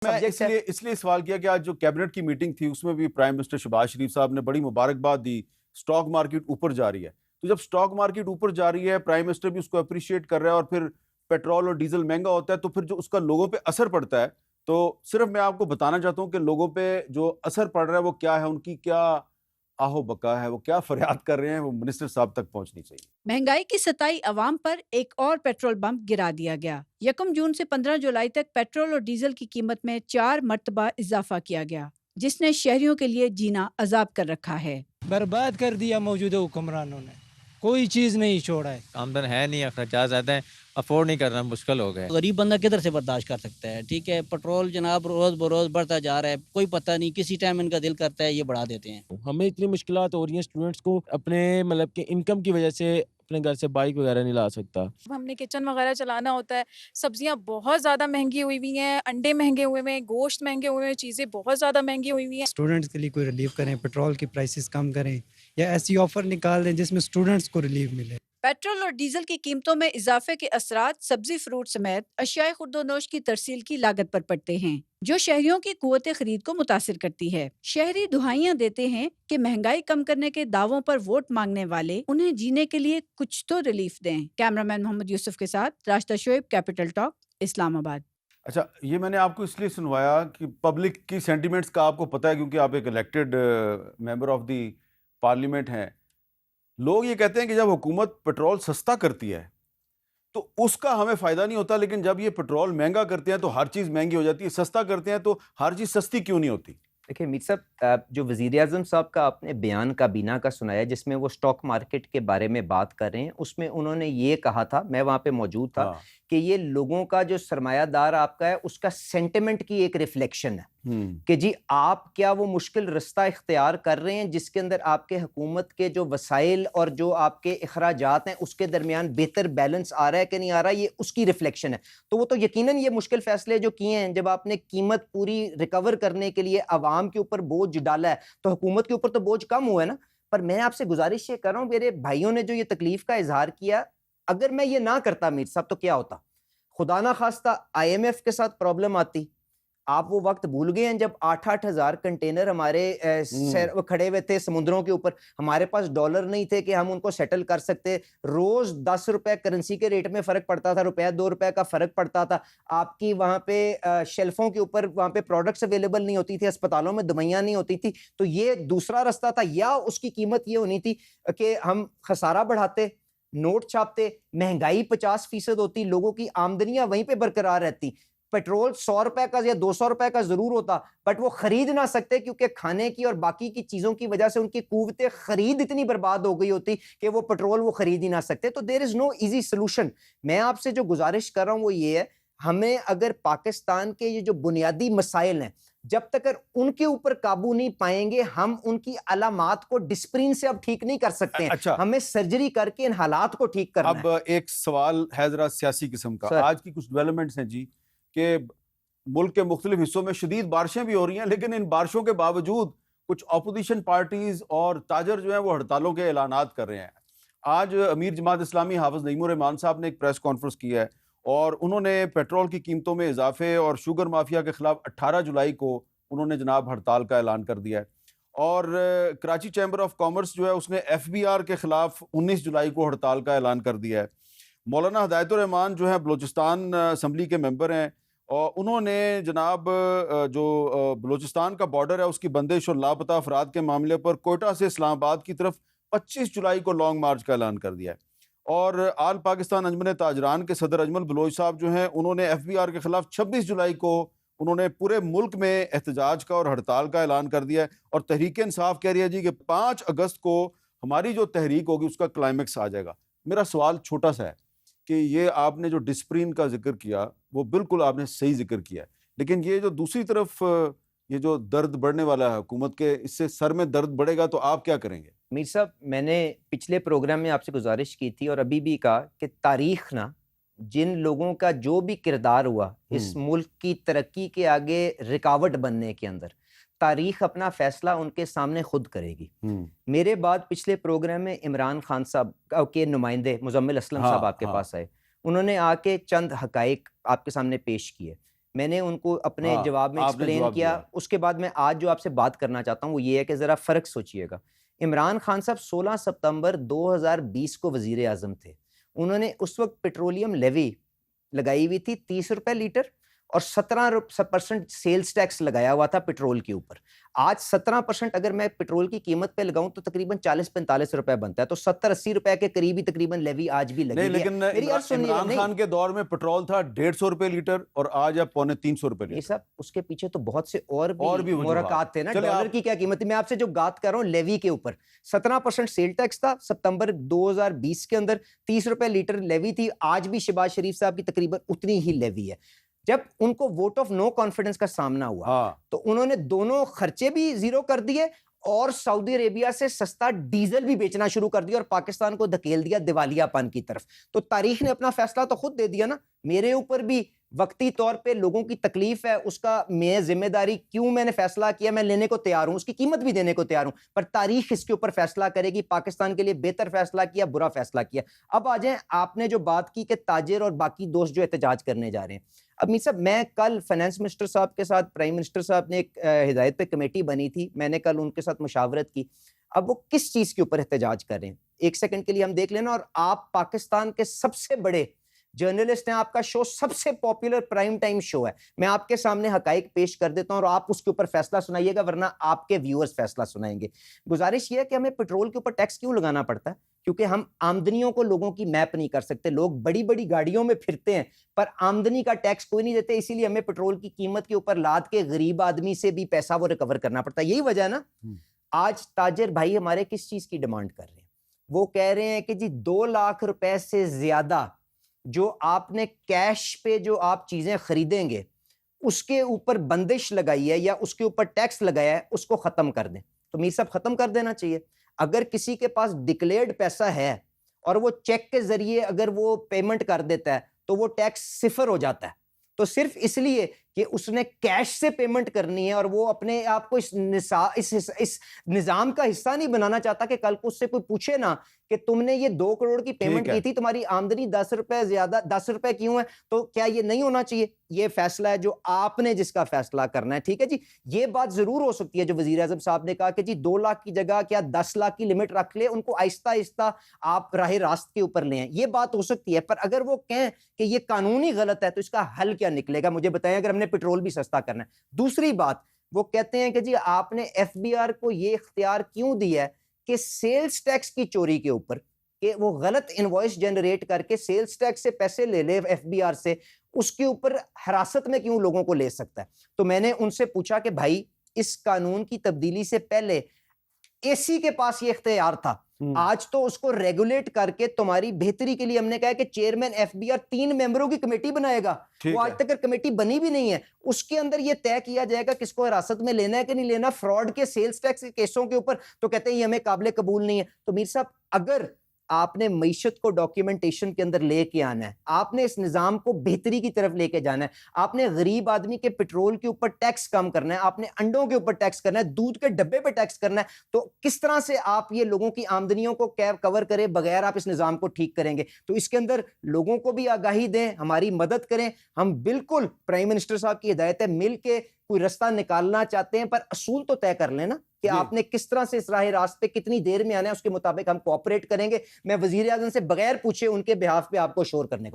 میں سبجیکٹ ہے۔ اس لیے سوال کیا کہ آج جو کیبنٹ کی میٹنگ تھی اس میں بھی پرائم منسٹر شہباز شریف صاحب نے بڑی مبارکباد دی، سٹاک مارکیٹ اوپر جا رہی ہے۔ تو جب سٹاک مارکیٹ اوپر جا رہی ہے، پرائم منسٹر بھی اس کو اپریشیٹ کر رہا ہے، اور پھر پیٹرول اور ڈیزل مہنگا ہوتا ہے تو پھر جو اس کا لوگوں پہ اثر پڑتا ہے، تو صرف میں آپ کو بتانا چاہتا ہوں کہ لوگوں پہ جو اثر پڑ رہا ہے وہ کیا ہے، ان کی کیا آہ و بکا ہے، وہ کیا فریاد کر رہے ہیں، وہ منسٹر صاحب تک پہنچنی چاہیے۔ مہنگائی کی ستائی عوام پر ایک اور پیٹرول بمپ گرا دیا گیا۔ 1 جون سے 15 جولائی تک پیٹرول اور ڈیزل کی قیمت میں 4 مرتبہ اضافہ کیا گیا، جس نے شہریوں کے لیے جینا عذاب کر رکھا ہے۔ برباد کر دیا موجودہ حکمرانوں نے، کوئی چیز نہیں چھوڑا ہے۔ آمدن ہے نہیں، اخراجات زیادہ ہیں، افورڈ نہیں کرنا مشکل ہو گیا۔ غریب بندہ کدھر سے برداشت کر سکتا ہے؟ ٹھیک ہے، پیٹرول جناب روز بروز بڑھتا جا رہا ہے، کوئی پتہ نہیں، کسی ٹائم ان کا دل کرتا ہے یہ بڑھا دیتے ہیں۔ ہمیں اتنی مشکلات ہو رہی ہیں، اسٹوڈنٹس کو اپنے مطلب کہ انکم کی وجہ سے اپنے گھر سے بائک وغیرہ نہیں لا سکتا۔ ہم نے کچن وغیرہ چلانا ہوتا ہے، سبزیاں بہت زیادہ مہنگی ہوئی ہوئی ہیں، انڈے مہنگے ہوئے ہوئے ہیں، گوشت مہنگے ہوئے ہیں، چیزیں بہت زیادہ مہنگی ہوئی ہوئی ہیں۔ اسٹوڈنٹس کے لیے کوئی ریلیف کریں، پیٹرول کی پرائسز کم کریں، یا ایسی آفر نکال دیں جس میں اسٹوڈنٹس کو ریلیف ملے۔ پیٹرول اور ڈیزل کی قیمتوں میں اضافے کے اثرات سبزی فروٹ سمیت اشیاء خورد و نوش کی ترسیل کی لاگت پر پڑتے ہیں، جو شہریوں کی قوت خرید کو متاثر کرتی ہے۔ شہری دہائیاں دیتے ہیں کہ مہنگائی کم کرنے کے دعووں پر ووٹ مانگنے والے انہیں جینے کے لیے کچھ تو ریلیف دیں۔ کیمرامین محمد یوسف کے ساتھ راشدہ شعیب، کیپٹل ٹاک، اسلام آباد۔ اچھا، یہ میں نے آپ کو اس لیے سنوایا کہ پبلک کی سینٹیمنٹس کا آپ کو پتہ ہے، کیونکہ آپ ایک elected member of the parliament ہیں۔ لوگ یہ کہتے ہیں کہ جب حکومت پیٹرول سستا کرتی ہے تو اس کا ہمیں فائدہ نہیں ہوتا، لیکن جب یہ پیٹرول مہنگا کرتے ہیں تو ہر چیز مہنگی ہو جاتی ہے، سستا کرتے ہیں تو ہر چیز سستی کیوں نہیں ہوتی؟ دیکھیں میر صاحب، جو وزیر اعظم صاحب کا آپ نے بیان کابینہ کا سنایا جس میں وہ سٹاک مارکیٹ کے بارے میں بات کر رہے ہیں، اس میں انہوں نے یہ کہا تھا، میں وہاں پہ موجود تھا، کہ یہ لوگوں کا جو سرمایہ دار آپ کا ہے اس کا سینٹیمنٹ کی ایک ریفلیکشن ہے کہ جی آپ کیا وہ مشکل رستہ اختیار کر رہے ہیں جس کے اندر آپ کے حکومت کے جو وسائل اور جو آپ کے اخراجات ہیں اس کے درمیان بہتر بیلنس آ رہا ہے کہ نہیں آ رہا، یہ اس کی ریفلیکشن ہے۔ تو وہ تو یقیناً یہ مشکل فیصلے جو کیے ہیں، جب آپ نے قیمت پوری ریکور کرنے کے لیے عوام کے اوپر بوجھ ڈالا ہے تو حکومت کے اوپر تو بوجھ کم ہوا ہے نا۔ پر میں آپ سے گزارش یہ کر رہا ہوں، میرے بھائیوں نے جو یہ تکلیف کا اظہار کیا، اگر میں یہ نہ کرتا میر صاحب تو کیا ہوتا؟ خدا نہ خواستہ آئی ایم ایف کے ساتھ پرابلم آتی۔ آپ وہ وقت بھول گئے ہیں جب 8-8 ہزار کنٹینر ہمارے کھڑے ہوئے تھے سمندروں کے اوپر، ہمارے پاس ڈالر نہیں تھے کہ ہم ان کو سیٹل کر سکتے، روز 10 روپے کرنسی کے ریٹ میں فرق پڑتا تھا، روپے 2 روپے کا فرق پڑتا تھا، آپ کی وہاں پہ شیلفوں کے اوپر وہاں پہ پروڈکٹس اویلیبل نہیں ہوتی تھی، اسپتالوں میں دوائیاں نہیں ہوتی تھی۔ تو یہ دوسرا رستہ تھا، یا اس کی قیمت یہ ہونی تھی کہ ہم خسارہ بڑھاتے، نوٹ چھاپتے، مہنگائی 50% ہوتی، لوگوں کی آمدنیاں وہیں پہ برقرار رہتی، پیٹرول 100 روپے کا یا 200 روپے کا ضرور ہوتا بٹ وہ خرید نہ سکتے کیونکہ کھانے کی اور باقی کی چیزوں کی وجہ سے ان کی قوت خرید اتنی برباد ہو گئی ہوتی کہ وہ پیٹرول وہ خرید ہی نہ سکتے۔ تو دیر از نو ایزی سلوشن۔ میں آپ سے جو گزارش کر رہا ہوں وہ یہ ہے، ہمیں اگر پاکستان کے یہ جو بنیادی مسائل ہیں جب تک ان کے اوپر قابو نہیں پائیں گے، ہم ان کی علامات کو ڈسپرین سے اب ٹھیک نہیں کر سکتے ہیں۔ اچھا، ہمیں سرجری کر کے ان حالات کو ٹھیک کرنا ہے۔ اب ایک سوال ہے ذرا سیاسی قسم کا۔ آج کی کچھ ڈیولپمنٹس ہیں جی کہ ملک کے مختلف حصوں میں شدید بارشیں بھی ہو رہی ہیں، لیکن ان بارشوں کے باوجود کچھ اپوزیشن پارٹیز اور تاجر جو ہیں وہ ہڑتالوں کے اعلانات کر رہے ہیں۔ آج امیر جماعت اسلامی حافظ نعیم الرحمان صاحب نے ایک پریس کانفرنس کی ہے اور انہوں نے پیٹرول کی قیمتوں میں اضافے اور شوگر مافیا کے خلاف 18 جولائی کو انہوں نے جناب ہڑتال کا اعلان کر دیا ہے، اور کراچی چیمبر آف کامرس جو ہے اس نے ایف بی آر کے خلاف 19 جولائی کو ہڑتال کا اعلان کر دیا ہے۔ مولانا ہدایت الرحمان جو ہیں بلوچستان اسمبلی کے ممبر ہیں، اور انہوں نے جناب جو بلوچستان کا بارڈر ہے اس کی بندش اور لاپتہ افراد کے معاملے پر کوئٹہ سے اسلام آباد کی طرف 25 جولائی کو لانگ مارچ کا اعلان کر دیا ہے، اور آل پاکستان انجمن تاجران کے صدر اجمل بلوچ صاحب جو ہیں انہوں نے ایف بی آر کے خلاف 26 جولائی کو انہوں نے پورے ملک میں احتجاج کا اور ہڑتال کا اعلان کر دیا ہے، اور تحریک انصاف کہہ رہی ہے جی کہ 5 اگست کو ہماری جو تحریک ہوگی اس کا کلائمیکس آ جائے گا۔ میرا سوال چھوٹا سا ہے کہ یہ آپ نے جو ڈسپرین کا ذکر کیا وہ بالکل آپ نے صحیح ذکر کیا ہے، لیکن یہ جو دوسری طرف یہ جو درد بڑھنے والا ہے حکومت کے، اس سے سر میں درد بڑھے گا تو آپ کیا کریں گے؟ میر صاحب، میں نے پچھلے پروگرام میں آپ سے گزارش کی تھی اور ابھی بھی کہا کہ تاریخ نا جن لوگوں کا جو بھی کردار ہوا اس ملک کی ترقی کے آگے رکاوٹ بننے کے اندر، تاریخ اپنا فیصلہ ان کے سامنے خود کرے گی۔ میرے بعد پچھلے پروگرام میں عمران خان صاحب کے نمائندے مزمل اسلم صاحب آپ کے پاس آئے، انہوں نے آ کے چند حقائق آپ کے سامنے پیش کیے۔ میں نے ان کو اپنے جواب میں ایکسپلین کیا. اس کے بعد میں آج جو آپ سے بات کرنا چاہتا ہوں وہ یہ ہے کہ ذرا فرق سوچئے گا. عمران خان صاحب 16 ستمبر 2020 کو وزیر اعظم تھے. انہوں نے اس وقت پیٹرولیم لیوی لگائی ہوئی تھی 30 روپے لیٹر اور 17% سیلز ٹیکس لگایا ہوا تھا پیٹرول کے اوپر. آج 17% اگر میں پیٹرول کی قیمت پہ لگاؤں تو تقریباً 40-45 روپے بنتا ہے, تو 70-80 روپے کے قریبی تقریباً لیوی آج بھی لگی ہے. لیکن عمران خان کے دور میں پیٹرول تھا 150 روپے لیٹر اور آج اب 350 روپے لیٹر. یہ سب اس کے پیچھے تو بہت سے اور بھی محرکات تھے نا. ڈالر کی کیا قیمت ہے, میں آپ سے جو بات کر رہا ہوں لیوی کے اوپر 17% سیل ٹیکس تھا ستمبر 2020 کے اندر, 30 روپے لیٹر لیوی تھی. آج بھی شہباز شریف صاحب کی تقریباً اتنی ہی لیوی ہے. جب ان کو ووٹ آف نو کانفیڈنس کا سامنا ہوا تو انہوں نے دونوں خرچے بھی زیرو کر دیے اور سعودی عربیہ سے سستا ڈیزل بھی بیچنا شروع کر دیا اور پاکستان کو دھکیل دیا دیوالیہ پن کی طرف. تو تاریخ نے اپنا فیصلہ تو خود دے دیا نا. میرے اوپر بھی وقتی طور پہ لوگوں کی تکلیف ہے, اس کا میں ذمہ داری کیوں میں نے فیصلہ کیا میں لینے کو تیار ہوں, اس کی قیمت بھی دینے کو تیار ہوں, پر تاریخ اس کے اوپر فیصلہ کرے گی پاکستان کے لیے بہتر فیصلہ کیا برا فیصلہ کیا. اب آ جائیں, آپ نے جو بات کی کہ تاجر اور باقی دوست جو احتجاج کرنے جا رہے ہیں. اب میر صاحب میں کل فائنانس منسٹر صاحب کے ساتھ پرائم منسٹر صاحب نے ایک ہدایت پہ کمیٹی بنی تھی, میں نے کل ان کے ساتھ مشاورت کی. اب وہ کس چیز کے اوپر احتجاج کر رہے ہیں ایک سیکنڈ کے لیے ہم دیکھ لینا. اور آپ پاکستان کے سب سے بڑے جرنلسٹ ہیں, آپ کا شو سب سے پاپولر پرائم ٹائم شو ہے, میں آپ کے سامنے حقائق پیش کر دیتا ہوں اور آپ اس کے اوپر فیصلہ سنائیے گا ورنہ آپ کے ویورز فیصلہ سنائیں گے. گزارش یہ ہے کہ ہمیں پیٹرول کے اوپر ٹیکس کیوں لگانا پڑتا ہے, کیونکہ ہم آمدنیوں کو لوگوں کی میپ نہیں کر سکتے. لوگ بڑی بڑی گاڑیوں میں پھرتے ہیں پر آمدنی کا ٹیکس کوئی نہیں دیتے, اسی لیے ہمیں پیٹرول کی قیمت کے اوپر لاد کے غریب آدمی سے بھی پیسہ وہ ریکور کرنا پڑتا ہے. یہی وجہ ہے نا. آج تاجر بھائی ہمارے کس چیز کی ڈیمانڈ کر رہے ہیں, وہ کہہ رہے ہیں کہ جی 2 لاکھ روپے سے زیادہ جو آپ نے کیش پہ جو آپ چیزیں خریدیں گے اس کے اوپر بندش لگائی ہے یا اس کے اوپر ٹیکس لگایا ہے, اس کو ختم کر دیں. تو میر صاحب ختم کر دینا چاہیے. اگر کسی کے پاس ڈکلیئرڈ پیسہ ہے اور وہ چیک کے ذریعے اگر وہ پیمنٹ کر دیتا ہے تو وہ ٹیکس 0 ہو جاتا ہے. تو صرف اس لیے کہ اس نے کیش سے پیمنٹ کرنی ہے اور وہ اپنے آپ کو اس نظام کا حصہ نہیں بنانا چاہتا کہ کل کو اس سے کوئی پوچھے نا کہ تم نے یہ 2 کروڑ کی پیمنٹ کی تھی, تمہاری آمدنی 10 روپے زیادہ 10 روپے کیوں ہے, تو کیا یہ نہیں ہونا چاہیے؟ یہ فیصلہ ہے جو آپ نے جس کا فیصلہ کرنا ہے. ٹھیک ہے جی, یہ بات ضرور ہو سکتی ہے جو وزیر اعظم صاحب نے کہا کہ جی 2 لاکھ کی جگہ کیا 10 لاکھ کی لمٹ رکھ لے, ان کو آہستہ آہستہ آپ راہ راست کے اوپر لیں, یہ بات ہو سکتی ہے. پر اگر وہ کہیں کہ یہ قانونی غلط ہے تو اس کا حل کیا نکلے گا, مجھے بتائیں, اگر ہم نے پیٹرول بھی سستا کرنا ہے. دوسری بات, وہ کہتے ہیں کہ جی آپ نے ایف بی آر کو یہ اختیار کیوں دیا ہے کہ سیلز ٹیکس کی چوری کے اوپر کہ وہ غلط انوائس جنریٹ کر کے سیلز ٹیکس سے پیسے لے لے ایف بی آر سے, اس کے اوپر حراست میں کیوں لوگوں کو لے سکتا ہے. تو میں نے ان سے پوچھا کہ بھائی اس قانون کی تبدیلی سے پہلے اے سی کے پاس یہ اختیار تھا, آج تو اس کو ریگولیٹ کر کے تمہاری بہتری کے لیے ہم نے کہا کہ چیئرمین ایف بی آر 3 ممبروں کی کمیٹی بنائے گا. وہ آج تک کمیٹی بنی بھی نہیں ہے. اس کے اندر یہ طے کیا جائے گا کس کو حراست میں لینا ہے کہ نہیں لینا. فراڈ کے سیلز ٹیکس کے کیسوں کے اوپر تو کہتے ہیں یہ ہمیں قابل قبول نہیں ہے. تو میر صاحب اگر آپ نے معیشت کو ڈاکیومنٹیشن کے اندر لے کے آنا ہے, آپ نے اس نظام کو بہتری کی طرف لے کے جانا ہے, آپ نے غریب آدمی کے پیٹرول کے اوپر ٹیکس کم کرنا ہے, آپ نے انڈوں کے اوپر ٹیکس کرنا ہے, دودھ کے ڈبے پہ ٹیکس کرنا ہے, تو کس طرح سے آپ یہ لوگوں کی آمدنیوں کو کور کرے بغیر آپ اس نظام کو ٹھیک کریں گے. تو اس کے اندر لوگوں کو بھی آگاہی دیں, ہماری مدد کریں. ہم بالکل پرائم منسٹر صاحب کی ہدایت ہے, مل کے کوئی رستہ نکالنا چاہتے ہیں, پر اصول تو طے کر لیں نا کہ آپ نے کس طرح سے اس راہ راست پہ کتنی دیر میں آنا ہے, اس کے مطابق ہم کوآپریٹ کریں گے. میں وزیر اعظم سے بغیر پوچھے ان کے بہاف پہ آپ کو شور کرنے کو